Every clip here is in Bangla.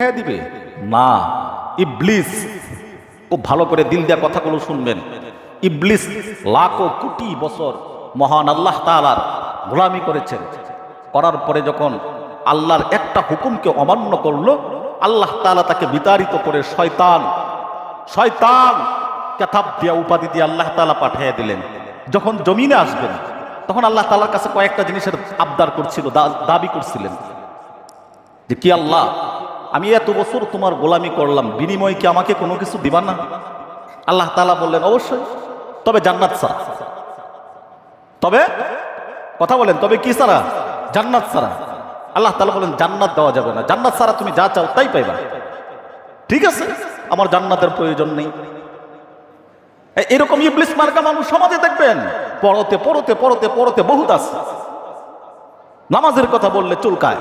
হ্যাঁ দিবে না। ইবলিস, খুব ভালো করে দিল দিয়ে কথাগুলো শুনবেন। ইবলিস লাখো কোটি বছর মহান আল্লাহ তাআলার গোলামি করেছেন, করার পরে যখন আল্লাহর একটা হুকুমকে অমান্য করলো, আল্লাহ তাআলা তাকে বিতাড়িত করে শয়তান শয়তান কেতাব দিয়া উপাধি দিয়ে আল্লাহ তাআলা পাঠিয়ে দিলেন। যখন জমিনে আসবেন তখন আল্লাহ তাআলার কাছে কয়েকটা জিনিসের আবদার করছিল, দাবি করছিলেন যে কি আল্লাহ, আমি এত বছর তোমার গোলামি করলাম, বিনিময়ে কি আমাকে কোনো কিছু দিবা না? আল্লাহ তাআলা বললেন অবশ্যই, তবে জান্নাত ছাড়া। তবে কথা বলেন, তবে কি ছাড়া? জান্নাত ছাড়া। আল্লাহ তাআলা বলেন জান্নাত দেওয়া যাবে না, জান্নাত ছাড়া তুমি যা চাও তাই পাইবা। ঠিক আছে, আমার জান্নাতের প্রয়োজন নেই। এরকম ইবলিস মার্কা মানুষ সমাজে দেখবেন, পড়তে পড়তে পড়তে পড়তে বহুত আছে। নামাজের কথা বললে চুলকায়,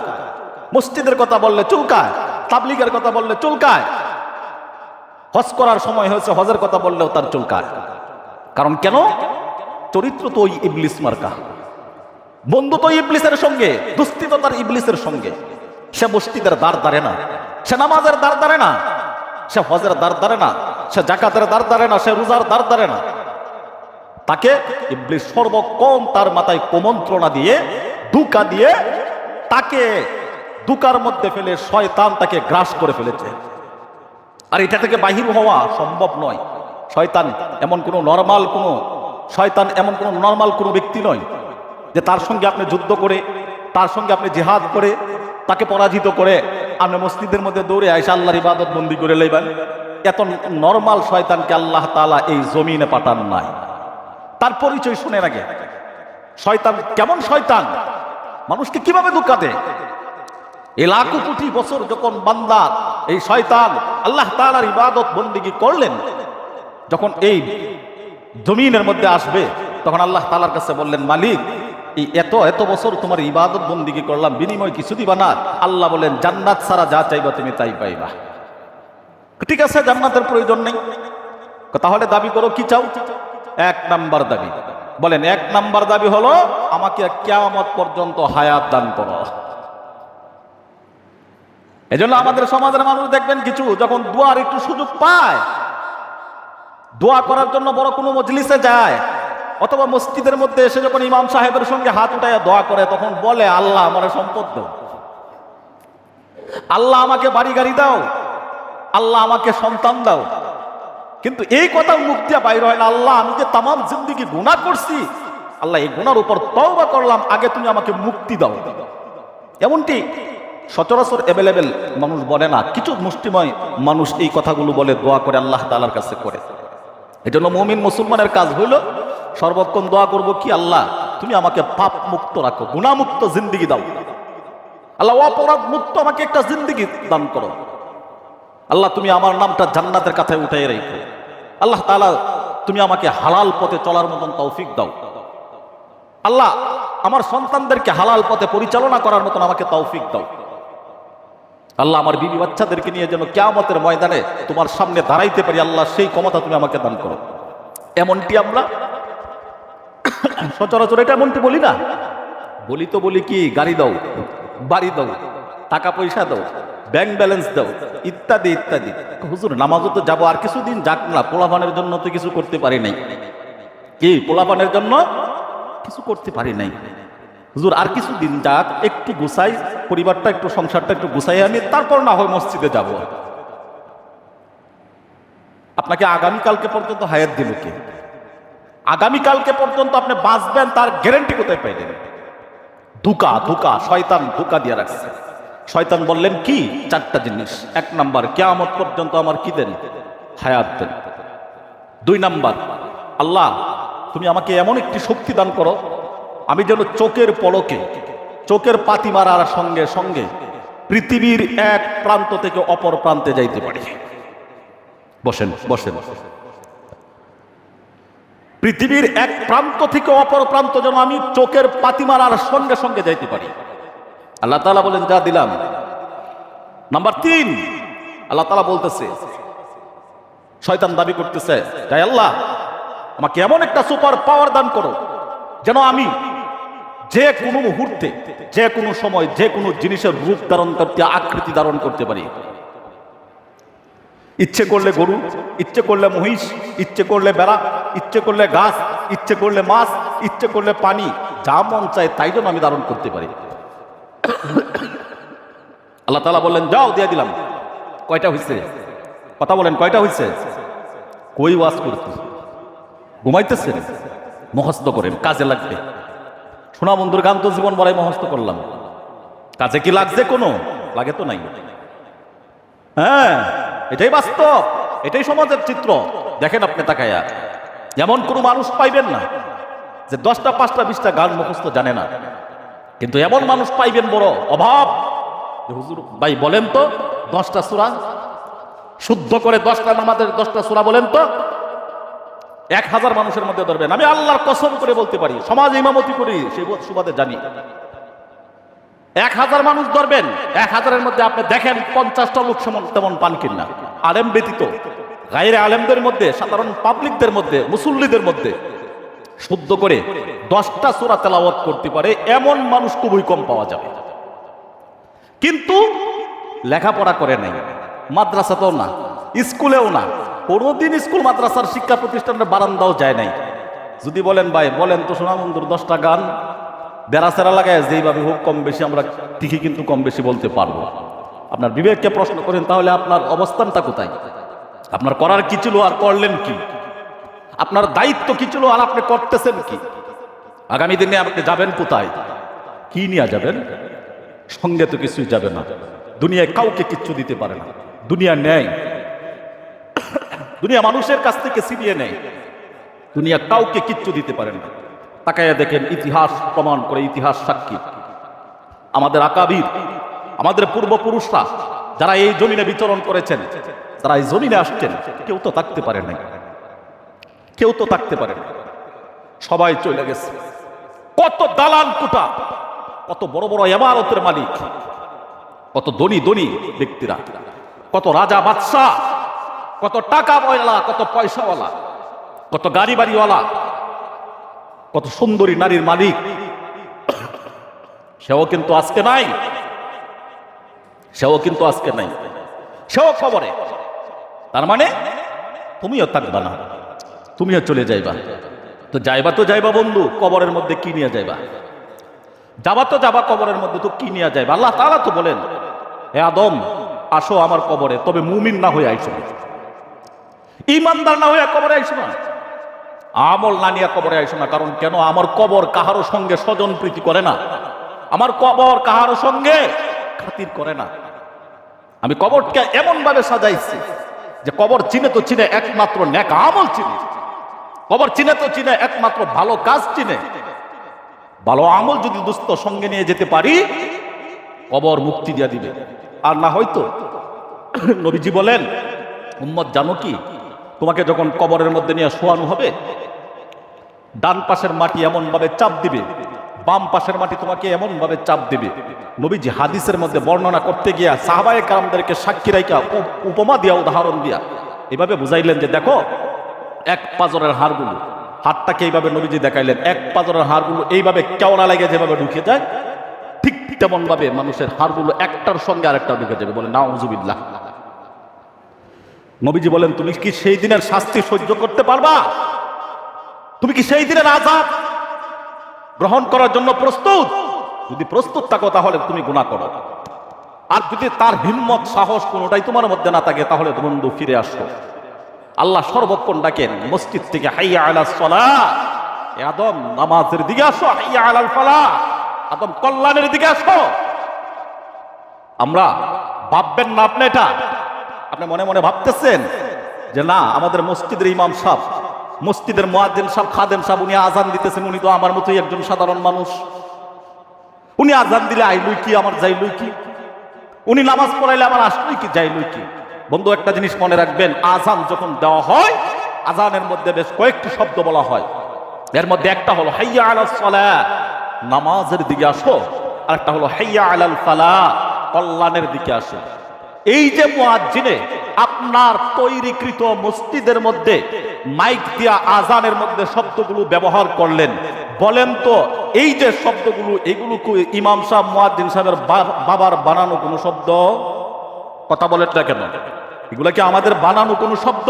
মসজিদের কথা বললে চুলকায়, তাবলীগের কথা বললে চুলকায়, হজ করার সময় হয়েছে হজের কথা বললেও তার চুলকায়। কারণ কেন? চরিত্র তো ওই ইবলিস মার্কা, বন্ধু তো ইবলিসের সঙ্গে, দুস্তি তো তার ইবলিসের সঙ্গে। সে মসজিদের দ্বার দাঁড়ে না, সে নামাজের দ্বার দাঁড়ে না, সে হজের দ্বার দাঁড়ে না, সে জাকাতের দ্বার দাঁড়ে না, সে রোজার দ্বার দাঁড়ে না। তাকে ইবলিস সর্বক্ষণ তার মাথায় কুমন্ত্রণা দিয়ে, ধোঁকা দিয়ে, তাকে ধোঁকার মধ্যে ফেলে শয়তান তাকে গ্রাস করে ফেলেছে। আর এটা থেকে বাহির হওয়া সম্ভব নয়। শয়তান এমন কোনো নরমাল কোনো ব্যক্তি নয় যে তার সঙ্গে আপনি যুদ্ধ করে, তার সঙ্গে আপনি জিহাদ করে, তাকে পরাজিত করে আপনি মসজিদের মধ্যে দৌড়ে আইসা আল্লাহর ইবাদত বন্দি করে লইবেন। এত নরমাল শয়তানকে আল্লাহ তাআলা এই জমিনে পাঠান নাই। তার পরিচয় শুনে আগে, শয়তান কেমন শয়তান, মানুষকে কিভাবে ধোঁকা দেয়। এই লাখো কোটি বছর যখন বান্দা এই শয়তান আল্লাহ তাআলার ইবাদত বন্দিগি করলেন, যখন এই জমিনের মধ্যে আসবে তখন আল্লাহ তাআলার কাছে বললেন, মালিক এই এত এত বছর তোমার ইবাদত বন্দিগি করলাম, বিনিময় কিছু দিবা না? আল্লাহ বলেন জান্নাত ছাড়া যা চাইবা তুমি তাই পাইবা। ঠিক আছে, জান্নাতের প্রয়োজন নেই, তাহলে দাবি করো, কি চাও? এক নাম্বার দাবি, বলেন এক নাম্বার দাবি হলো আমাকে কিয়ামত পর্যন্ত হায়াত দান করো। এজন্য আমাদের সমাজের মানুষ দেখবেন কিছু যখন দোয়ার একটু সুযোগ পায়, দোয়া করার জন্য বড় কোনো মজলিসে যায় অথবা মসজিদের মধ্যে এসে যখন ইমাম সাহেবের সঙ্গে হাত উঠায় দোয়া করে, তখন বলে আল্লাহ আমার সম্পদ দাও, আল্লাহ আমাকে বাড়ি গাড়ি দাও, আল্লাহ আমাকে সন্তান দাও। কিন্তু এই কথা মুখ দিয়ে বাইর হয় না, আল্লাহ আমি যে তামাম জিন্দেগি গুনাহ করছি, আল্লাহ এই গুনার উপর তওবা করলাম, আগে তুমি আমাকে মুক্তি দাও। এমনটি সচরাচর অ্যাভেলেবেল মানুষ বলে না, কিছু মুষ্টিময় মানুষ এই কথাগুলো বলে, দোয়া করে আল্লাহ তাআলার কাছে করে। এজন্য মুমিন মুসলমানের কাজ হইল সর্বক্ষণ দোয়া করব কি, আল্লাহ তুমি আমাকে পাপ মুক্ত রাখো, গুনাহ মুক্ত জিন্দেগি দাও, আল্লাহ অপরাধ মুক্ত আমাকে একটা জিন্দেগি দান করো, আল্লাহ তুমি আমার নামটা জান্নাতের কাছে উঠাই রেখো, আল্লাহ তাআলা তুমি আমাকে হালাল পথে চলার মতন তৌফিক দাও, আল্লাহ আমার সন্তানদেরকে হালাল পথে পরিচালনা করার মতন আমাকে তৌফিক দাও, আল্লাহ আমার বিবি বাচ্চাদেরকে নিয়ে যেন কিয়ামতের ময়দানে তোমার সামনে দাঁড়াইতে পারি, আল্লাহ সেই ক্ষমতা তুমি আমাকে দান করো। এমনটি আমরা সচরাচর এটা এমনটি বলি না, বলি তো বলি কি, গাড়ি দাও, বাড়ি দাও, টাকা পয়সা দাও, ব্যাংক ব্যালেন্স দাও, ইত্যাদি ইত্যাদি। হুজুর নামাজও তো যাবো, আর কিছুদিন যাক না, পোলাপানের জন্য তো কিছু করতে পারি নাই। কি পোলাপানের জন্য কিছু করতে পারি নাই, হুজুর আর কিছুদিন যাক, একটু গুছাই, পরিবারটা একটু, সংসারটা একটু গুছাই আমি, তারপর না হয় মসজিদে যাব। আপনাকে আগামীকালকে পর্যন্ত হায়াত দিল কে? আগামীকালকে পর্যন্ত আপনি বাঁচবেন তার গ্যারান্টি কোথায় পাইলেন? ধোঁকা, ধোঁকা, শয়তান ধোঁকা দিয়ে রাখছে। শয়তান বললেন কি? চারটা জিনিস। এক নাম্বার, কিয়ামত পর্যন্ত আমার কি দেন? হায়াত দেন। দুই নাম্বার, আল্লাহ তুমি আমাকে এমন একটি শক্তি দান করো, আমি যেন চোখের পলকে, চোখের পাতি মারার সঙ্গে সঙ্গে পৃথিবীর এক প্রান্ত থেকে অপর প্রান্তে যাইতে পারি। বসেন বসেন। পৃথিবীর এক প্রান্ত থেকে অপর প্রান্ত যেন আমি চোখের পাতি মারার সঙ্গে সঙ্গে যাইতে পারি। আল্লাহ তাআলা বলেন যা দিলাম। নাম্বার 3, আল্লাহ তাআলা বলতেছে, শয়তান দাবি করতেছে, তাই আল্লাহ আমাকে এমন একটা সুপার পাওয়ার দান করো যেন আমি যে কোনো মুহূর্তে, যে কোনো সময়, যে কোনো জিনিসের রূপ ধারণ করতে, আকৃতি ধারণ করতে পারি। ইচ্ছে করলে গরু, ইচ্ছে করলে মহিষ, ইচ্ছে করলে বেড়া, ইচ্ছে করলে গাছ, ইচ্ছে করলে মাছ, ইচ্ছে করলে পানি, যা মন চায় তাই জন্য আমি ধারণ করতে পারি। আল্লাহ তাআলা বললেন যাও দিয়ে দিলাম। কয়টা হয়েছে? কথা বলেন, কয়টা হয়েছে? কই ওয়াজ করতে ঘুমাইতেছেন? মুখস্থ করেন, কাজে লাগবে। শোনা বন্ধুর গান তো জীবন বড়াই মুখস্থ করলাম, কাজে কি লাগছে? কোনো লাগে তো নাই। হ্যাঁ, এটাই বাস্তব, এটাই সমাজের চিত্র। দেখেন আপনি তাকায়া, এমন কোনো মানুষ পাইবেন না যে 10টা 5টা 20টা গান মুখস্থ জানে না, কিন্তু এমন মানুষ পাইবেন বড় অভাব। হুজুর ভাই বলেন তো 10টা সূরা শুদ্ধ করে, 10টা নামাজের 10টা সূরা বলেন তো। 1000 মানুষের মধ্যে ধরবেন, আমি আল্লাহর কসম করে বলতে পারি, সমাজ ইমামতি করি সেই সুবাদে জানি, 1000 মানুষ ধরবেন, 1000-এর মধ্যে আপনি দেখেন 50টা লোক তেমন পান কিনা, আলেম ব্যতীত। গায়রে আলেমদের মধ্যে, সাধারণ পাবলিকদের মধ্যে, মুসল্লিদের মধ্যে শুদ্ধ করে 10টা সূরা তেলাওয়াত করতে পারে এমন মানুষ খুবই কম পাওয়া যাবে। কিন্তু লেখাপড়া করে নাই, মাদ্রাসাতেও না, স্কুলেও না, কোনোদিন স্কুল মাদ্রাসার শিক্ষা প্রতিষ্ঠানের বারান্দাও যায় নাই। যদি বলেন ভাই বলেন তো শোনা বন্ধুর 10টা গান বেড়াচেরা লাগায় যেইভাবে হোক কম বেশি আমরা ঠিকই কিন্তু কম বেশি বলতে পারবো। আপনার বিবেককে প্রশ্ন করেন, তাহলে আপনার অবস্থানটা কোথায়? আপনার করার কি ছিল আর করলেন কি? আপনার দায়িত্ব কি ছিল আর আপনি করতেছেন কি? আগামী দিনে আপনি যাবেন কোথায়? কি নিয়ে যাবেন? সঙ্গে তো কিছুই যাবে না। দুনিয়ায় কাউকে কিচ্ছু দিতে পারে না, দুনিয়া নেয়, দুনিয়া মানুষের কাছ থেকে ছিনিয়ে নেয়, দুনিয়া কাউকে কিচ্ছু দিতে পারে না। তাকাইয়া দেখেন, ইতিহাস প্রমাণ করে, ইতিহাস সাক্ষী, আমাদের আকাবির, আমাদের পূর্বপুরুষরা যারা এই জমিনে বিচরণ করেছেন, যারা এই জমিনে আসছেন, কেউ তো থাকতে পারে নাই, কেউ তো থাকতে পারে না, সবাই চলে গেছে। কত দালান কোঠা, কত বড় বড় ইমারতের মালিক, কত ধনী ধনী ব্যক্তিরা, কত রাজা বাদশাহ, কত টাকা পয়লা, কত পয়সাওয়ালা, কত গাড়ি বাড়িওয়ালা, কত সুন্দরী নারীর মালিক, সেও কিন্তু আজকে নাই, সেও কিন্তু আজকে নাই, সেও খবরে। তার মানে তুমিও থাকবা না, তুমিও চলে যাইবা। তো যাইবা বন্ধু, কবরের মধ্যে কি নিয়ে যাইবা? যাবা তো যাবা, কবরের মধ্যে তো কি নিয়ে যাইবা? আল্লাহ তাআলা তো বলেন, হে আদম আসো আমার কবরে, তবে মুমিন না হয়ে আইসো না, ইমানদার না হয়ে কবরে আইসো না, আমল না নিয়ে কবরে আইসো না। কারণ কেন? আমার কবর কাহারো সঙ্গে স্বজন প্রীতি করে না, আমার কবর কাহারো সঙ্গে খাতির করে না। আমি কবরকে এমন ভাবে সাজাইছি যে কবর চিনে তো চিনে একমাত্র নেক আমল চিনে, কবর চিনে তো চিনে একমাত্র ভালো কাজ চিনে। ভালো আমল যদি দুস্থ সঙ্গে নিয়ে যেতে পারি, কবর মুক্তি দিয়ে দিবে। আর না হয়তো নবীজি বলেন, উম্মত জানো কি, তোমাকে যখন কবরের মধ্যে নিয়ে শোয়ানো হবে, ডান পাশের মাটি এমন ভাবে চাপ দিবে, বাম পাশের মাটি তোমাকে এমন ভাবে চাপ দিবে। নবীজি হাদিসের মধ্যে বর্ণনা করতে গিয়া সাহাবায়ে কেরামদেরকে সাক্ষী রাইখা উপমা দিয়া, উদাহরণ দিয়া এভাবে বুঝাইলেন যে দেখো, এক পাজরের হাড়গুলো, হাতটাকে এইভাবে নবীজি দেখাইলেন, এক পাজরের হাড়গুলো এইভাবে কেওড়া লাগে যেভাবে ঢুকে যায়, ঠিক তেমন ভাবে মানুষের হাড়গুলো একটার সঙ্গে আরেকটা ঢুকে যাবে। বলে নাউজুবিল্লাহ। নবীজি বলেন, তুমি কি সেই দিনের শাস্তি সহ্য করতে পারবা? তুমি কি সেই দিনের আযাব গ্রহণ করার জন্য প্রস্তুত? যদি প্রস্তুত থাকো তাহলে তুমি গুনাহ করো, আর যদি তার হিম্মত সাহস কোনোটাই তোমার মধ্যে না থাকে তাহলে বন্ধু ফিরে আসো। আল্লাহ সর্বক্ষণ ডাকেন মসজিদ থেকে, হাইয়া আলাস সালাহ, আদম নামাজের দিকে আসো, হাইয়া আলাল ফালাহ, আদম কল্যাণের দিকে আসো। আমরা ভাববেন না আপনি এটা, আপনি মনে মনে ভাবতেছেন যে না, আমাদের মসজিদের ইমাম সাহেব, মসজিদের মুয়াজ্জিন সাহেব, খাদেম সাহেব, উনি আজান দিতেছেন, উনি তো আমার মতোই একজন সাধারণ মানুষ, উনি আজান দিলে আইলুই কি, আমার যাইলুই কি, উনি নামাজ পড়াইলে আমার আসলুই কি, যাইলুই কি। বন্ধু একটা জিনিস মনে রাখবেন, আজান যখন দেওয়া হয়, আজানের মধ্যে বেশ কয়েকটি শব্দ বলা হয়, এর মধ্যে একটা হলো হাইয়া আলাস সালাহ, নামাজের দিকে আসো, আর একটা হলো হাইয়া আলাল ফালাহ, কল্যাণের দিকে আসো। এই যে মুয়াজ্জিনে আপনার তৈরিকৃত মসজিদের মধ্যে মাইক দিয়া আজানের মধ্যে শব্দগুলো ব্যবহার করলেন, বলেন তো এই যে শব্দগুলো, এগুলো ইমাম সাহেব মুয়াজ্জিন সাহেবের বাবার বানানো কোনো শব্দ? কথা বলেন না কেন? এগুলা কি আমাদের বানানো কোনো শব্দ?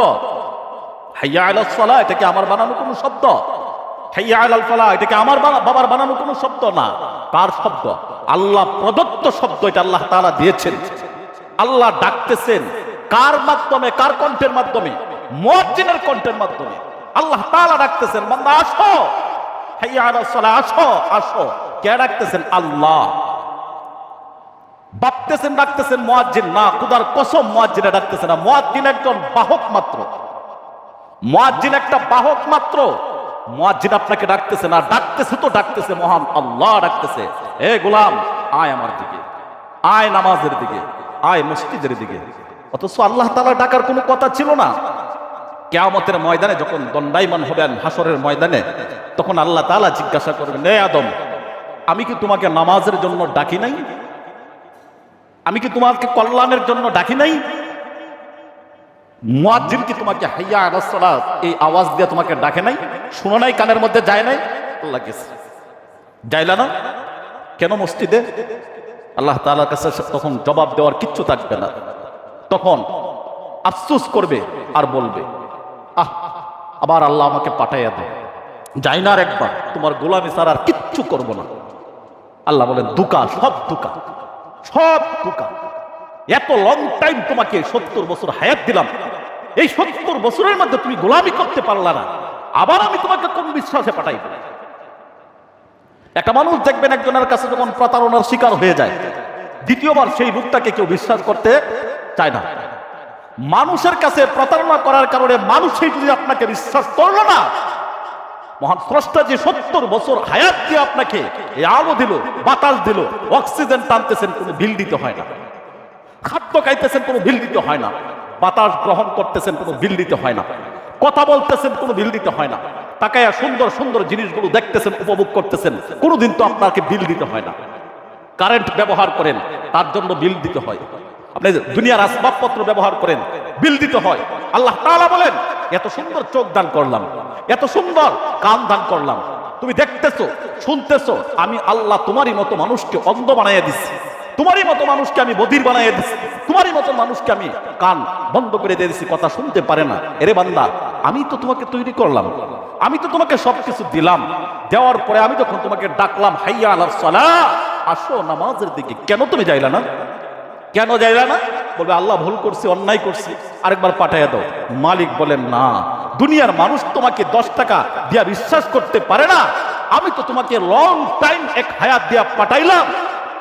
হাইয়া আলাস সালাহ এটা কি আমার বানানো কোনো শব্দ? হাইয়া আলাল ফালাহ এটা কি আমার বাবার বানানো কোনো শব্দ না। কার শব্দ? আল্লাহ প্রদত্ত শব্দ। এটা আল্লাহ তাআলা দিয়েছেন। আল্লাহ ডাকতেছেন কার মাধ্যমে? কার কণ্ঠের মাধ্যমে? মুয়াজ্জিনের কণ্ঠের মাধ্যমে আল্লাহ তাআলা ডাকতেছেন, বান্দা আসো, হাইয়া আলাস সালাহ, আসো আসো। কে ডাকতেছেন? আল্লাহ। ভাবতেছেন ডাকতেছেন মুয়াজ্জিন, না, খোদার কসম মুয়াজ্জিনে ডাকতেছেন না। মুয়াজ্জিন একজন বাহক মাত্র। মুয়াজ্জিন একটা বাহক মাত্র। মুয়াজ্জিন আপনাকে ডাকতেছে না, ডাকতেছে তো ডাকতেছে মহান আল্লাহ ডাকতেছে, এ গোলাম আয় আমার দিকে, আয় নামাজের দিকে, আয় মসজিদের দিকে। অথচ আল্লাহ তাআলা ডাকার কোনো কথা ছিল না। কিয়ামতের ময়দানে যখন দণ্ডায়মান হবেন হাসরের ময়দানে, তখন আল্লাহ তাআলা জিজ্ঞাসা করবেন, হে আদম, আমি কি তোমাকে নামাজের জন্য ডাকি নাই? আমি কি তোমাকে কল্যাণের জন্য ডাকি নাই? মুয়াজ্জিন কি তোমাকে হাইয়া আলাস সালাত এই আওয়াজ দিয়ে তোমাকে ডাকে নাই? শুনো নাই? কানের মধ্যে যায় নাই? আল্লাহ গেছে, যাইলা না কেন মসজিদে? আল্লাহ তাআলার কাছে তখন জবাব দেওয়ার কিচ্ছু থাকবে না। তখন আফসোস করবে আর বলবে, আবার আল্লাহ আমাকে পাঠাইয়া দেয়, যাই না আর একবার, তোমার গোলামি ছাড়া আর কিচ্ছু করবো না। আল্লাহ বলেন, দুকা, সব দুকা, সব দুকা। এত লং টাইম তোমাকে 70 বছর হায়াত দিলাম, এই 70 বছরের মধ্যে তুমি গোলামি করতে পারলা না, আবার আমি তোমাকে কোন বিশ্বাসে পাঠাইব? একটা মানুষ দেখবেন একজনের কাছে যখন প্রতারণার শিকার হয়ে যায়, দ্বিতীয়বার সেই লোকটাকে কেউ বিশ্বাস করতে চায় না। মানুষের কাছে প্রতারণা করার কারণে মানুষই যদি আপনাকে বিশ্বাস করলো না, মহান স্রষ্টা যে 70 বছর হায়াত দিয়ে আপনাকে এই আলো দিল, বাতাস দিল, অক্সিজেন টানতেছেন, কোনো বিল দিতে হয় না। খাদ্য খাইতেছেন, কোনো বিল দিতে হয় না। বাতাস গ্রহণ করতেছেন, কোনো বিল দিতে হয় না। কথা বলতেছেন, কোনো বিল দিতে হয় না। তাকায়া সুন্দর সুন্দর জিনিসগুলো দেখতেছেন, উপভোগ করতেছেন, কোনোদিন তো আপনাকে বিল দিতে হয় না। কারেন্ট ব্যবহার করেন, তার জন্য বিল দিতে হয়। আপনি দুনিয়ার আসবাবপত্র ব্যবহার করেন, বিল দিতে হয়। আল্লাহ তাআলা বলেন, এত সুন্দর চোখ দান করলাম, এত সুন্দর কান দান করলাম, তুমি দেখতেছো, শুনতেছো, আমি আল্লাহ তোমারই মতো মানুষকে অন্ধ বানাইয়া দিচ্ছি, তোমারই মতো মানুষকে আমি বধির বানাইয়া দিচ্ছি, তোমারই মতো মানুষকে আমি কান বন্ধ করে দিয়ে দিচ্ছি, কথা শুনতে পারে না। এরে বান্দা, আমি তো তোমাকে তৈরি করলাম, আমি তো তোমাকে সবকিছু দিলাম, দেওয়ার পরে আমি যখন তোমাকে ডাকলাম হাইয়া আলাস সালাহ, আসো নামাজের দিকে, কেন তুমি যাইলা না? কেন যাইলা না? বলবে আল্লাহ ভুল করছি, অন্যায় করছি, আরেকবার পাঠাইয়া দাও। মালিক বলেন, না, দুনিয়ার মানুষ তোমাকে 10 টাকা দিয়া বিশ্বাস করতে পারে না, আমি তো তোমাকে লং টাইম এক হায়াত দিয়া পাঠাইলাম,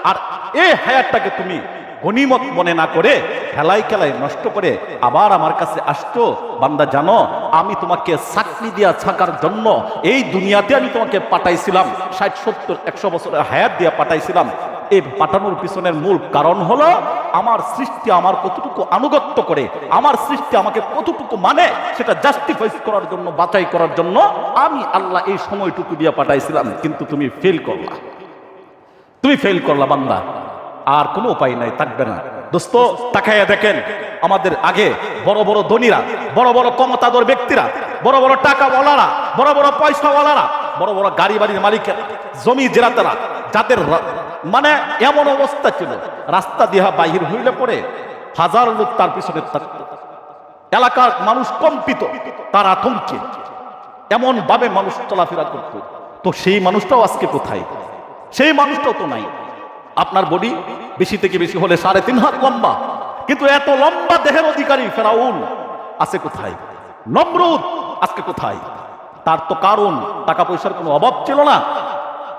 আর এই হায়াতটাকে তুমি গনিমত মনে না করে খেলাই খেলাই নষ্ট করে আবার আমার কাছে আসতো। বান্দা জানো, আমি তোমাকে চাকরি দিয়া থাকার জন্য এই দুনিয়াতে আমি তোমাকে পাঠাইছিলাম, 60, 70, 100 বছরের হায়াত দিয়া পাঠাইছিলাম। এই পাঠানোর পিছনের মূল কারণ হলো আমার সৃষ্টি আমার কতটুকু আনুগত্য করে, আমার সৃষ্টি আমাকে কতটুকু মানে, সেটা জাস্টিফাই করার জন্য, বাছাই করার জন্য আমি আল্লাহ এই সময়টুকু দিয়া পাঠাইছিলাম। কিন্তু তুমি ফেল করলা, তুমি ফেল করলা বান্দা, আর কোনো উপায় নাই, থাকবে না। দোস্ত, তাকাইয়া দেখেন আমাদের আগে বড় বড় ধনীরা, বড় বড় ক্ষমতাধর ব্যক্তিরা, বড় বড় টাকাওয়ালারা, বড় বড় পয়সাওয়ালারা, বড় বড় গাড়ি বাড়ির মালিকেরা, জমি জেরাতেরা, যাদের মানে এমন অবস্থা ছিল, রাস্তা দিয়ে বাহির হইলে পরে হাজার লোক তার পিছনে থাকতো, এলাকার মানুষ কম্পিত, তার আতঙ্কে এমন ভাবে মানুষ চলাফেরা করত। তো সেই মানুষটাও আজকে কোথায়? সেই মানুষটাও তো নাই। আপনার বডি বেশি থেকে বেশি হলে 3.5 হাত লম্বা, কিন্তু এত লম্বা দেহের অধিকারী ফেরাউন আছে কোথায়? নমরুদ আজকে কোথায়? তার তো কারণ টাকা পয়সার কোনো অভাব ছিল না,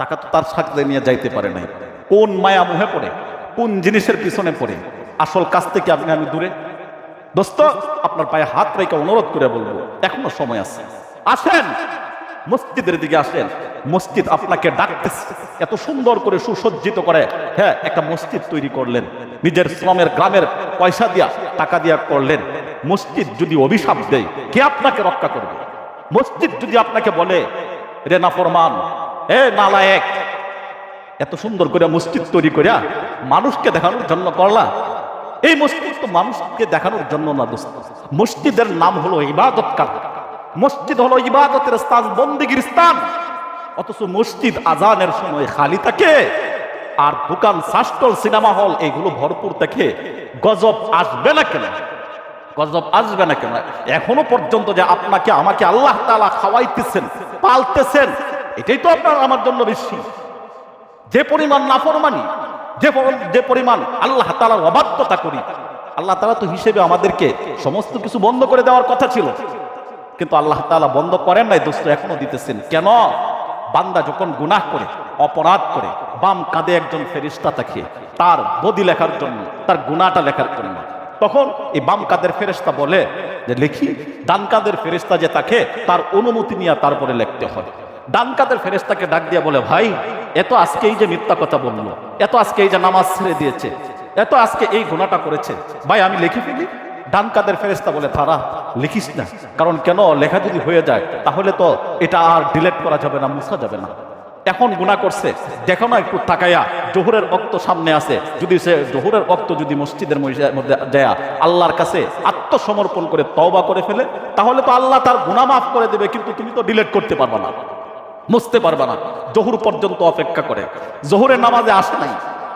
টাকা তো তার সাথে নিয়ে যাইতে পারে নাই। কোন মায়া মুহে পড়ে, কোন জিনিসের পিছনে পড়ে আসল কাজ থেকে আপনি আমি দূরে। দোস্ত, আপনার পায়ে হাত রেখে অনুরোধ করে বলবো, এখনো সময় আছে, আসেন মসজিদের দিকে আসেন। মসজিদ আপনাকে ডাকতেছে, এত সুন্দর করে সুসজ্জিত করে, হ্যাঁ, একটা মসজিদ তৈরি করলেন, নিজের শ্রমের গ্রামের পয়সা দিয়া, টাকা দিয়া করলেন। মসজিদ যদি অভিশাপ দেয়, কে আপনাকে রক্ষা করবে? মসজিদ যদি আপনাকে বলে, রে নাফরমান, এ নালায়েক, এত সুন্দর করে মসজিদ তৈরি করিয়া মানুষকে দেখানোর জন্য করলা, এই মসজিদ তো মানুষকে দেখানোর জন্য না দোস্ত। মসজিদের নাম হলো ইবাদত কার, মসজিদ হলো ইবাদতের স্থান, বন্দেগীর স্থান। অথচ মসজিদ আজানের সময় খালি থাকে, আর দোকান, শাস্টল, সিনেমা হল এগুলো ভরপুর থাকে। গজব আসবে না কেন? গজব আসবে না কেন? এখনো পর্যন্ত যে আপনাকে আমাকে আল্লাহ তাআলা খাওয়াইতেছেন, পালতেছেন, এটাই তো আপনার আমার জন্য বেশি। যে পরিমাণ নাফরমানি, যে পরিমাণ আল্লাহ তাআলার অবাধ্যতা করি, আল্লাহ তাআলা তো হিসেবে আমাদেরকে সমস্ত কিছু বন্ধ করে দেওয়ার কথা ছিল, কিন্তু আল্লাহ তাআলা বন্ধ করেন নাই দোস্ত, এখনো দিতেছেন। কেন? বান্দা যখন গুনাহ করে, অপরাধ করে, বাম কাঁধে একজন ফেরেশতা থাকে তার বদি লেখার জন্য, তার গুনাহটা লেখার জন্য, তখন এই বাম কাঁধের ফেরেশতা বলে যে লিখি। ডান কাঁধের ফেরেশতা যে থাকে তার অনুমতি নিয়ে তারপরে লিখতে হয়। ডান কাঁধের ফেরেশতাকে ডাক দিয়ে বলে, ভাই এত আজকে এই যে মিথ্যা কথা বললো, এত আজকে এই যে নামাজ ছেড়ে দিয়েছে, এত আজকে এই গুনাহটা করেছে, ভাই আমি লিখে ফেলি। ডান কাঁধের ফেরেশতা বলে, তারা লিখিস না। কারণ কেন? লেখা যদি হয়ে যায় তাহলে তো এটা আর ডিলিট করা যাবে না, মুছা যাবে না। এখন গুনাহ করছে, দেখো না একটু তাকায়া, জোহরের ওয়াক্ত সামনে আছে, যদি সে জোহরের ওয়াক্ত যদি মসজিদের মধ্যে যায় আল্লাহর কাছে আত্মসমর্পণ করে তওবা করে ফেলে, তাহলে তো আল্লাহ তার গুনাহ মাফ করে দেবে, কিন্তু তুমি তো ডিলিট করতে পারবে না, মুছতে পারবে না। জোহর পর্যন্ত অপেক্ষা করে, জোহরের নামাজে আসে নাই,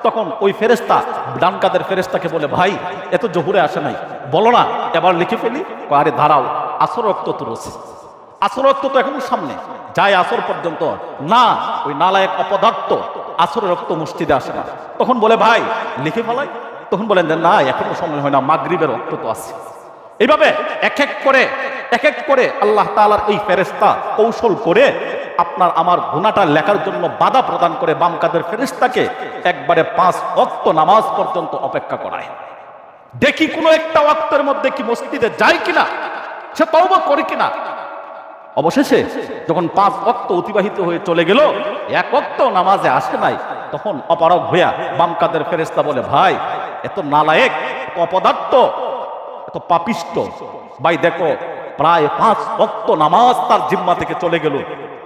তখন ওই ফেরেশতা ডান কাঁধের ফেরেশতাকে বলে, ভাই এত জোহরে আসে নাই, বলো না এবার লিখে ফেলি। আরে দাঁড়াও, আসর ওয়াক্ত তো রয়েছে, আসর ওয়াক্ত তো এখনো সামনে, যায় আসর পর্যন্ত না। ওই নালায়েক অপদার্থ আসরের রক্ত মসজিদে আসে না। তখন বলে, ভাই লিখে ফেলাই। তখন বলেন যে না, এখনো সময় হয় না, মাগরিবের রক্ত তো আছে। এইভাবে এক এক করে আল্লাহ তাআলার এই ফেরেশতা কৌশল করে আপনার আমার গুনাহটা লেখার জন্য বাধা প্রদান করে বাম কাঁধের ফেরেশতাকে একবারে 5 ওয়াক্ত নামাজ পর্যন্ত অপেক্ষা করায়। দেখি কোনো একটা ওয়াক্তের মধ্যে কি মসজিদে যায় কিনা, সে তওবা করে কিনা। অবশেষে যখন 5 ওয়াক্ত অতিবাহিত হয়ে চলে গেল, এক ওয়াক্ত নামাজে আসে নাই, তখন অপারগ হইয়া বাম কাঁধের ফেরেশতা বলে, ভাই এত নালায়েক, এত অপদার্থ, এত পাপিষ্ট, ভাই দেখো প্রায় 5 ওয়াক্ত নামাজ তার জিম্মা থেকে চলে গেল,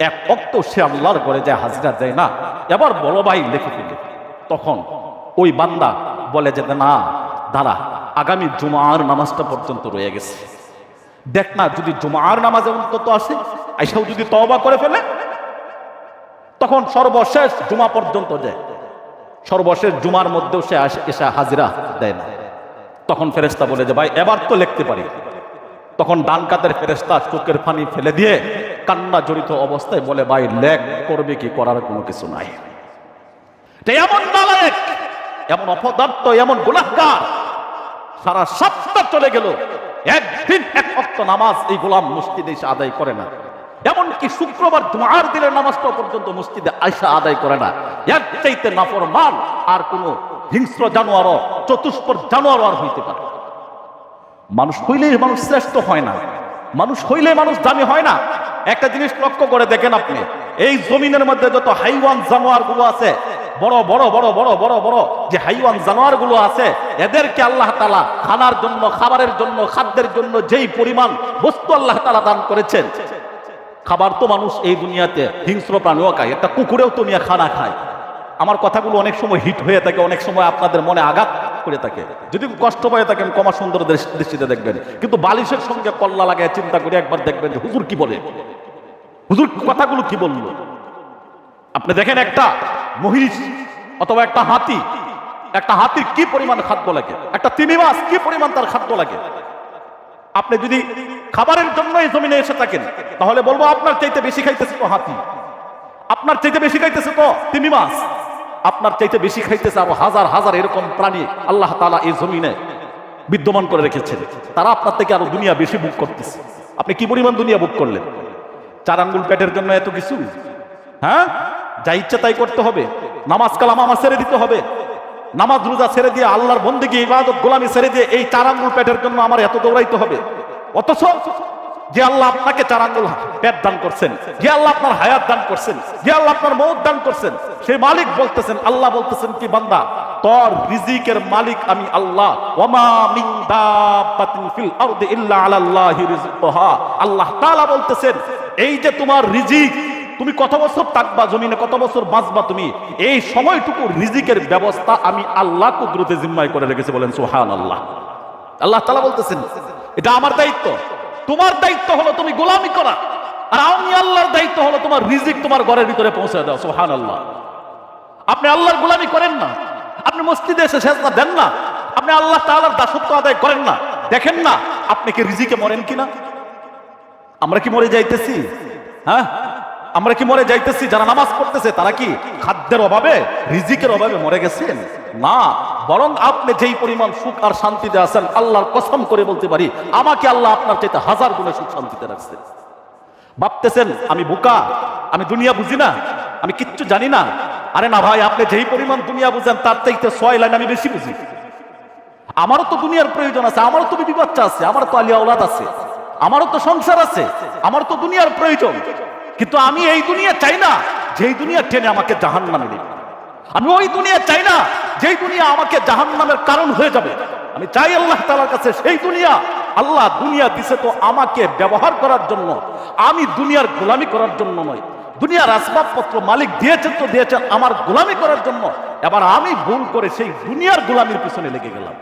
এক ওয়াক্ত সে আল্লাহর ঘরে যায় হাজিরা দেয় না, এবার বলো ভাই লিখে ফেলে। তখন ওই বান্দা বলে যে না দাঁড়া, আগামী জুমার নামাজটা পর্যন্ত রয়ে গেছে, দেখ না যদি জুমার নামাজে অন্তত আসে, আইসাও যদি তওবা করে ফেলে। তখন সর্বশেষ জুমা পর্যন্ত যায়, সর্বশেষ জুমার মধ্যেও সে এসে হাজিরা দেয় না। তখন ফেরেশতা বলে যে ভাই এবার তো লিখতে পারি। তখন ডান কাঁধের ফেরেশতা চোখের পানি ফেলে দিয়ে কান্না জড়িত অবস্থায় বলে, ভাই লেখ, করবে কি, করার কোনো কিছু নাই। এমন নালায়েক, এমন অপদার্থ, এমন গুনাহগার, সারা সপ্তাহ চলে গেল, একদিন এক ওয়াক্ত নামাজ এই গোলাম মসজিদে এসে আদায় করে না। এমনকি শুক্রবার জুমার দিনের নামাজটা পর্যন্ত মসজিদে আয়সা আদায় করে না। এর চাইতে নাফরমান আর কোন হিংস্র জানোয়ারও, চতুষ্পদ জানোয়ারও আর হইতে পারে। মানুষ হইলে মানুষ শ্রেষ্ঠ হয় না, মানুষ হইলে মানুষ দামি হয় না। একটা জিনিস লক্ষ্য করে দেখেন আপনি, এই জমিনের মধ্যে যত হাইওয়ান জানোয়ার গুলো আছে, বড় বড় বড় বড় বড় বড় যে হাইওয়ান জানোয়ার গুলো আছে, এদেরকে আল্লাহ তাআলা খানার জন্য, খাবারের জন্য, খাদ্যের জন্য যেই পরিমাণ বস্তু আল্লাহ তাআলা দান করেছেন, খাবার তো মানুষ এই দুনিয়াতে হিংস্র প্রাণীও খায়, একটা কুকুরেও তো নিয়ে খানা খায়। আমার কথাগুলো অনেক সময় হিট হয়ে থাকে, অনেক সময় আপনাদের মনে আঘাত করে থাকে, যদি কষ্ট পেয়ে থাকেন ক্ষমা সুন্দর দৃষ্টিতে দেখবেন। কিন্তু বালিশের সঙ্গে কল্লা লাগায় চিন্তা করে একবার দেখবেন যে হুজুর কি বলে, হুজুর কথাগুলো কি বললো। আপনি দেখেন একটা মহিষ অথবা একটা হাতি, একটা হাতির কি পরিমাণ খাদ্য লাগে, একটা তিমি মাছ কি পরিমাণ তার খাদ্য লাগে। আপনি যদি খাবারের জন্য এই জমিনে এসে থাকেন, তাহলে বলবো আপনার চাইতে বেশি খাইতেছে তো হাতি, আপনার চাইতে বেশি খাইতেছে তো তিমি মাছ, আপনার চাইতে বেশি খাইতেছে আরো হাজার হাজার এরকম প্রাণী আল্লাহ তাআলা এই জমিনে বিদ্যমান করে রেখেছেন। তারা আপনার থেকে আরো দুনিয়া বেশি ভোগ করতেছে। আপনি কি পরিমাণ দুনিয়া ভোগ করলেন? 4 আঙ্গুল পেটের জন্য এত কিছু? হ্যাঁ, যা ইচ্ছা তাই করতে হবে, নামাজ কালাম আমার ছেড়ে দিতে হবে, নামাজ রোজা ছেড়ে দিয়ে, আল্লাহর বন্দেগী ইবাদত গোলামি ছেড়ে দিয়ে এই 4 আঙ্গুল পেটের জন্য আমার এত দৌড়াইতে হবে। অথচ যে আল্লাহ আপনাকে 4 আঙ্গুল পেট দান করছেন, যে আল্লাহ আপনার হায়াত দান করছেন, যে আল্লাহ আপনার মওত দান করছেন, সেই মালিক বলতেছেন, আল্লাহ বলতেছেন কি, বান্দা তোর রিজিকের মালিক আমি আল্লাহ। ওয়ামা মিন দাব্বাতিন ফিল আরদি ইল্লা আলাল্লাহি রিজকুহা। আল্লাহ তাআলা বলতেছেন এই যে তোমার রিজিক, তুমি কত বছর থাকবা জমিনে, কত বছর বাঁচবা তুমি, এই সময়টুকু রিজিকের ব্যবস্থা আমি আল্লাহ কুদরতে জিম্মায় করে রেখেছি। বলেন সুবহানাল্লাহ। আল্লাহ তাআলা বলতেছেন এটা আমার দায়িত্ব, তোমার দায়িত্ব হলো তুমি গোলামি করা, আর আমি আল্লাহর দায়িত্ব হলো তোমার রিজিক তোমার ঘরের ভিতরে পৌঁছে দাও। সুবহানাল্লাহ। আপনি আল্লাহর গোলামি করেন না, আপনি মসজিদে এসে সেজদা দেন না, আপনি আল্লাহ তাআলার দাসত্ব আদায় করেন না, দেখেন না আপনি কি রিজিকে মরেন কিনা? আমরা কি মরে যাইতেছি? হ্যাঁ, আমরা কি মরে যাইতেছি? যারা নামাজ পড়তেছে তারা কি খাদ্যের অভাবে, রিজিকের অভাবে মরে গেছেন? না, বরং আপনি যেই পরিমাণ সুখ আর শান্তিতে আছেন, আল্লাহর কসম করে বলতে পারি আমাকে আল্লাহ আপনার চাইতে 1000 গুণে সুখ শান্তিতে রাখছে। ভাবতেছেন আমি বোকা, আমি দুনিয়া বুঝি না, আমি কিচ্ছু জানি না। আরে না ভাই, আপনি যেই পরিমাণ দুনিয়া বুঝেন তার চাইতে 6 লাইন আমি বেশি বুঝি। আমারও তো দুনিয়ার প্রয়োজন আছে, আমারও তো বিবি বাচ্চা আছে, আমারও তো আলিয়া ওলাদ আছে, আমারও তো সংসার আছে, আমার তো দুনিয়ার প্রয়োজন। কিন্তু আমি এই দুনিয়া চাই না যেই দুনিয়া টেনে আমাকে জাহান্নামে নেবে। আমি ওই দুনিয়া চাই না যেই দুনিয়া আমাকে জাহান্নামের কারণ হয়ে যাবে। আমি চাই আল্লাহ তাআলার কাছে সেই দুনিয়া। আল্লাহ দুনিয়া দিছে তো আমাকে ব্যবহার করার জন্য, আমি দুনিয়ার গোলামি করার জন্য নয়। দুনিয়ার আসবাবপত্র মালিক দিয়েছেন তো দিয়েছেন আমার গোলামি করার জন্য। এবার আমি ভুল করে সেই দুনিয়ার গোলামির পিছনে লেগে গেলাম।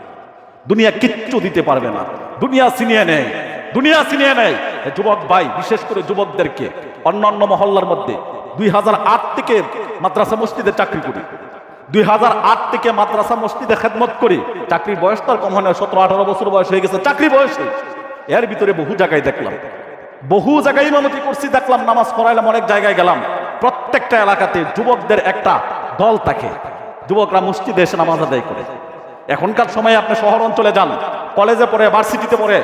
দুনিয়া কিচ্ছু দিতে পারবে না, দুনিয়া ছিনিয়ে নেয়, দুনিয়া ছিনিয়ে নেয়। যুবক ভাই, বিশেষ করে যুবকদেরকে, অন্যান্য মহল্লার মধ্যে 2008 থেকে মাদ্রাসা মসজিদে চাকরি করি, 2008 থেকে মাদ্রাসা মসজিদে খেদমত করি। চাকরির বয়স তার কম হয় না, 17-18 বছর বয়স হয়ে গেছে চাকরি বয়সে। এর ভিতরে বহু জায়গায় দেখলাম, বহু জায়গায় ইমামতি করছি, দেখলাম নামাজ পড়াইলাম, অনেক জায়গায় গেলাম। প্রত্যেকটা এলাকাতে যুবকদের একটা দল থাকে, যুবকরা মসজিদে এসে নামাজ আদায় করে। এখনকার সময়ে আপনি শহর অঞ্চলে যান, কলেজে পড়ে, ভার্সিটিতে পড়ে,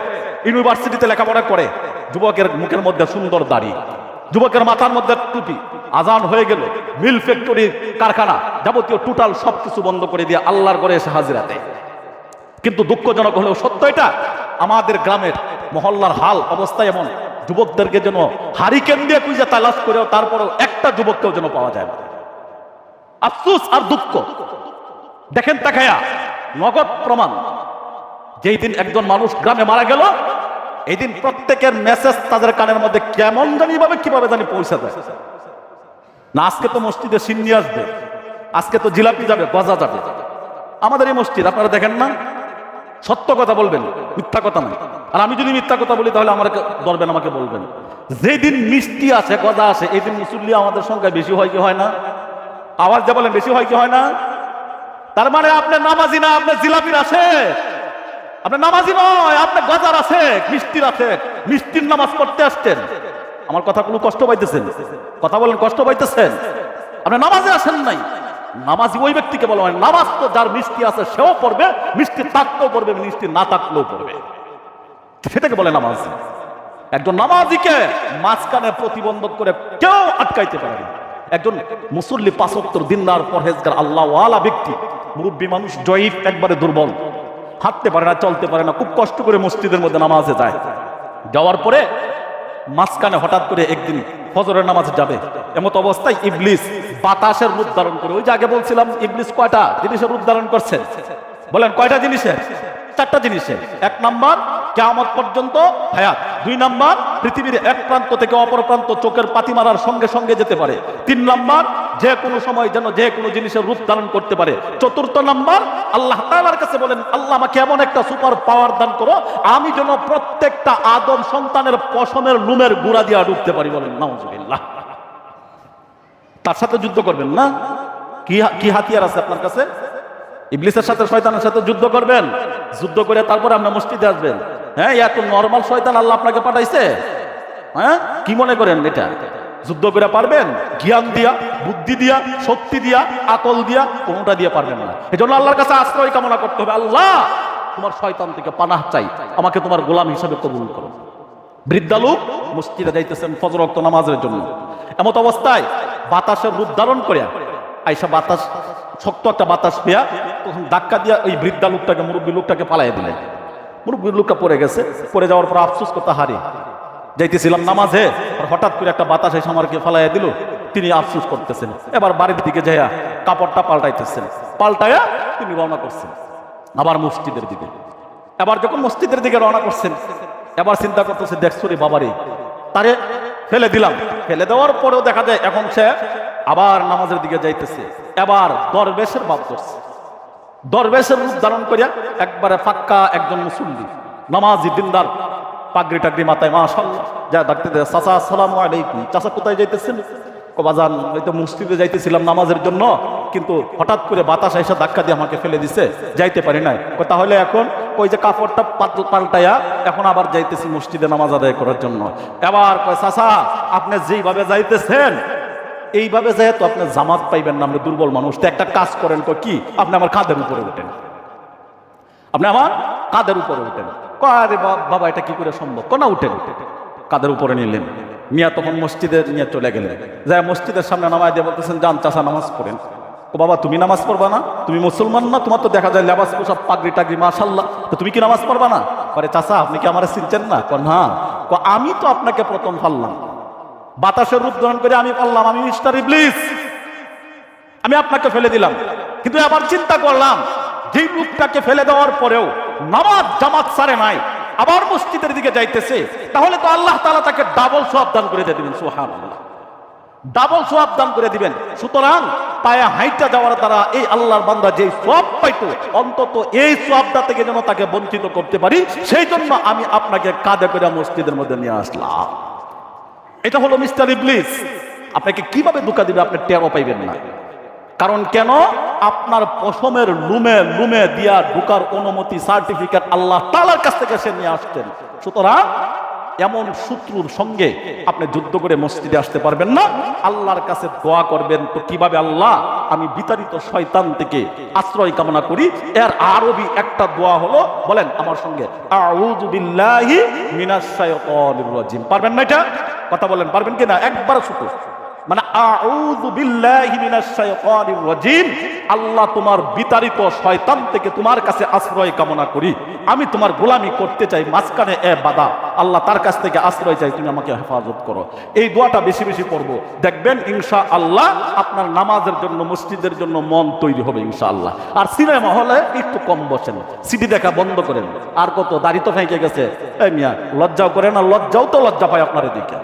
ইউনিভার্সিটিতে লেখাপড়া করে, যুবকের মুখের মধ্যে সুন্দর দাড়ি, যুবকের মাথার মধ্যে টুপি। আজান হয়ে গেল, মিল ফ্যাক্টরি, কারখানা, যাবতীয় টোটাল সবকিছু বন্ধ করে দিয়ে আল্লাহর ঘরে এসে হাজিরা দেয়। কিন্তু দুঃখজনক হলেও সত্য, এটা আমাদের গ্রামের মহল্লার হাল অবস্থা এমন, যুবকদেরকে যেন হারিকেন দিয়ে খুঁজে তালাশ করেও তারপরেও একটা যুবককেও যেন পাওয়া যায় না। আফসোস আর দুঃখ। দেখেন তাকায়া, নগদ প্রমাণ। যেই দিন একজন মানুষ গ্রামে মারা গেল, এই দিন প্রত্যেকের মেসেজ তাদের কানের মধ্যে কেমন জানি ভাবে কিভাবে জানি পৌঁছে যায়। না আজকে তো মসজিদে সিন্নি আসবে, আজকে তো জিলাপি যাবে, গজা যাবে। আমাদের এই মসজিদ আপনারা দেখেন না, সত্য কথা বলবেন, মিথ্যা কথা নয়। আর আমি যদি মিথ্যা কথা বলি তাহলে আমাকে ধরবেন, আমাকে বলবেন। যেদিন মিষ্টি আসে, গজা আসে, এই দিন মুসল্লি আমাদের সংখ্যায় বেশি হয় কি হয় না? আওয়াজ দিয়ে বলেন, বেশি হয় কি হয় না? তার মানে আপনি নামাজি না, আপনি জিলাপির আসে। আপনি নামাজি নয়, আপনি গজার আছে, মিষ্টির আছে, মিষ্টির নামাজ পড়তে আসছেন। আমার কথাগুলো কষ্ট পাইতেছেন? কথা বলেন, কষ্ট পাইতেছেন? আপনি নামাজে আসেন নাই। নামাজি ওই ব্যক্তিকে বলা হয়, নামাজ তো যার মিষ্টি আছে সেও পড়বে, মিষ্টি থাকলেও পড়বে, মিষ্টি না থাকলেও পড়বে, সেটাকে বলে নামাজ। একজন নামাজিকে মাঝখানে প্রতিবন্ধক করে কেউ আটকাইতে পারে না। একজন মুসল্লি, 5 ওয়াক্ত দিনদার পরহেজগার আল্লাহওয়ালা ব্যক্তি, মুরব্বী মানুষ, জয়ীফ, একবারে দুর্বল, হাঁটতে পারে না, চলতে পারে না, খুব কষ্ট করে মসজিদের মধ্যে নামাজে যায়। যাওয়ার পরে মাঝখানে হঠাৎ করে একদিন ফজরের নামাজে যাবে, এমত অবস্থায় ইবলিস বাতাসের রূপ ধারণ করে, ওই যে আগে বলছিলাম ইবলিস কয়টা জিনিসের রূপ ধারণ করছেন? বলেন কয়টা জিনিসের? 4টা জিনিসের। 1 নাম্বার কিয়ামত পর্যন্ত হায়াত, 2 নাম্বার পৃথিবীর এক প্রান্ত থেকে অপর প্রান্ত চোখের পাতি মারার সঙ্গে সঙ্গে যেতে পারে, 3 নাম্বার যে কোনো সময় যেন যে কোনো জিনিসের রূপ ধারণ করতে পারে, 4র্থ নাম্বার আল্লাহ তাআলার কাছে বলেন, আল্লাহ আমাকে এমন একটা সুপার পাওয়ার দান করো, আমি যেন প্রত্যেকটা আদম সন্তানের পশমের লুমের গুড়া দিয়ে ঢুকতে পারি। বলেন নাউজুবিল্লাহ। তার সাথে যুদ্ধ করবেন না? কি হাতিয়ার আছে আপনার কাছে? ইবলিসের সাথে, শয়তানের সাথে যুদ্ধ করবেন। যুদ্ধ করে তারপরে আপনি মসজিদে আসবেন। হ্যাঁ, এত নরমাল শয়তান আল্লাহ আপনাকে পাঠাইছে? হ্যাঁ, কি মনে করেন এটা? যুদ্ধ করে পারবেন? জ্ঞান দিয়া, বুদ্ধি দিয়া, শক্তি দিয়া, আকল দিয়া, কোনটা দিয়ে পারবেন না। এজন্য আল্লাহর কাছে আশ্রয় কামনা করতে হবে, আল্লাহ তোমার শয়তান থেকে পানাহ চাই, আমাকে তোমার গোলাম হিসাবে কবুল করো। বৃদ্ধা লোক মসজিদে যাইতেছেন ফজর ওয়াক্ত নামাজের জন্য, এমত অবস্থায় বাতাসের রূপ ধারণ করে আইসা, বাতাস শক্ত একটা বাতাস পেয়া তখন ধাক্কা দিয়া ওই বৃদ্ধা লোকটাকে, মুরব্বী লোকটাকে পালাই দিলেন। মুরব্বী লোকটা পড়ে গেছে। পড়ে যাওয়ার পর আফসোস করতে হারি, যাইতেছিলাম নামাজে, হঠাৎ করে একটা বাতাস এসে আমাকে ফালাইয়া দিল। তিনি আফসোস করতেছেন। এবার বাড়ির দিকে যাইয়া কাপড়টা পাল্টাইতেছেন, পাল্টাইয়া তিনি রওনা করছেন আবার মসজিদের দিকে। এবার যখন মসজিদের দিকে রওনা করছেন, এবার চিন্তা করতেছে, দেখছো রে বাবারে, তারে ফেলে দিলাম। ফেলে দেওয়ার পরেও দেখা যায় এখন সে আবার নামাজের দিকে যাইতেছে। এবার দরবেশের ভাব ধরছে, দরবেশের রূপ ধারণ করিয়া একবারে ফাক্কা একজন মুসল্লি, নামাজি, দিনদার, পাগড়ি টাগড়ি মাথায়, মাশাআল্লাহ, যা ডাকতে দেয়, চাচা আসসালামু আলাইকুম। চাচা কোথায় যাইতেছেন? বাজান, ওই তো মসজিদে যাইতেছিলাম নামাজের জন্য, কিন্তু হঠাৎ করে বাতাস এসে ধাক্কা দিয়ে আমাকে ফেলে দিছে, যাইতে পারি নাই। তাহলে এখন ওই যে কাপড়টা পাল্টাইয়া এখন আবার যাইতেছি মসজিদে নামাজ আদায় করার জন্য। এবার কয় চাচা আপনি যেইভাবে যাইতেছেন এইভাবে যাই তো আপনি জামাত পাইবেন না, আপনি দুর্বল মানুষ। তো একটা কাজ করেন, কি আপনি আমার কাঁধের উপরে উঠেন, আপনি আমার কাঁধের উপরে উঠেন। আরে বাবা এটা কি করে সম্ভব? না উঠেন। কাঁধের উপরে নিলেন, মিয়া তখন মসজিদে নিয়ে চলে গেলেন। যাই মসজিদের সামনে নামায় দিয়ে বলতেছেন যান চাচা নামাজ পড়েন। ও বাবা তুমি নামাজ পড়বা না? তুমি মুসলমান না? তোমার তো দেখা যায় লেবাস পোশাক পাগড়ি টাগড়ি মাশাআল্লাহ, তো তুমি কি নামাজ পড়বা না? পরে চাচা আপনি কি আমার চিনছেন না? না। আমি তো আপনাকে প্রথম ফাললাম, বাতাসের রূপ ধারণ করে আমি পারলাম, আমি মিস্টার ইবলিস, আমি আপনাকে ফেলে দিলাম। কিন্তু আবার চিন্তা করলাম যেই লোকটাকে ফেলে দেওয়ার পরেও নামাজ জামাত সারে নাই, আবার মসজিদের দিকে যাইতেছে, তাহলে তো আল্লাহ তাআলা তাকে ডাবল সওয়াব দান করে দিবেন। সুবহানাল্লাহ, ডাবল সওয়াব দান করে দিবেন। সুতরাং পায়ে হাইটা যাওয়ার দ্বারা এই আল্লাহর বান্দা যে সওয়াব পাইতো, অন্তত এই সওয়াবটা থেকে যেন তাকে বঞ্চিত করতে পারি, সেই জন্য আমি আপনাকে কাঁধে করে মসজিদের মধ্যে নিয়ে আসলাম। এটা হলো মিস্টার ইবলিস। আপনাকে কিভাবে ধোঁকা দিবে আপনি টেরও পাইবেন না। কারণ কেন? আপনার পশমের লুমে লুমে দিয়া ঢোকার অনুমতি সার্টিফিকেট আল্লাহ তাআলার কাছ থেকে সে নিয়ে আসতেন। সুতরাং এমন শত্রুর সঙ্গে আপনি যুদ্ধ করে মসজিদে আসতে পারবেন না। আল্লাহর কাছে দোয়া করবেন। তো কিভাবে? আল্লাহ আমি বিতাড়িত শয়তান থেকে আশ্রয় কামনা করি। এর আরবি একটা দোয়া হলো, বলেন আমার সঙ্গে, আউযু বিল্লাহি মিনাশ শাইতানির রাজিম। পারবেন না এটা? কথা বলেন পারবেন কিনা? একবার শুধু মানে আউযু বিল্লাহি মিনাশ শাইতানির রাজিম, আল্লাহ তোমার বিতাড়িত শয়তান থেকে তোমার কাছে আশ্রয় কামনা করি। আমি তোমার গোলামি করতে চাই, মাঝখানে বাধা, আল্লাহ তার কাছ থেকে আশ্রয় চাই, তুমি আমাকে হেফাজত করো। এই দোয়াটা বেশি বেশি পড়বো, দেখবেন ইনশাআল্লাহ আপনার নামাজের জন্য মসজিদের জন্য মন তৈরি হবে ইনশাআল্লাহ। আর সিনেমা হলে একটু কম বসেন, সিডি দেখা বন্ধ করেন। আর কত দাড়ি তো ফেঁকে গেছে, এই মিয়া লজ্জাও করে না? লজ্জাও তো লজ্জা পায় আপনার দিকে।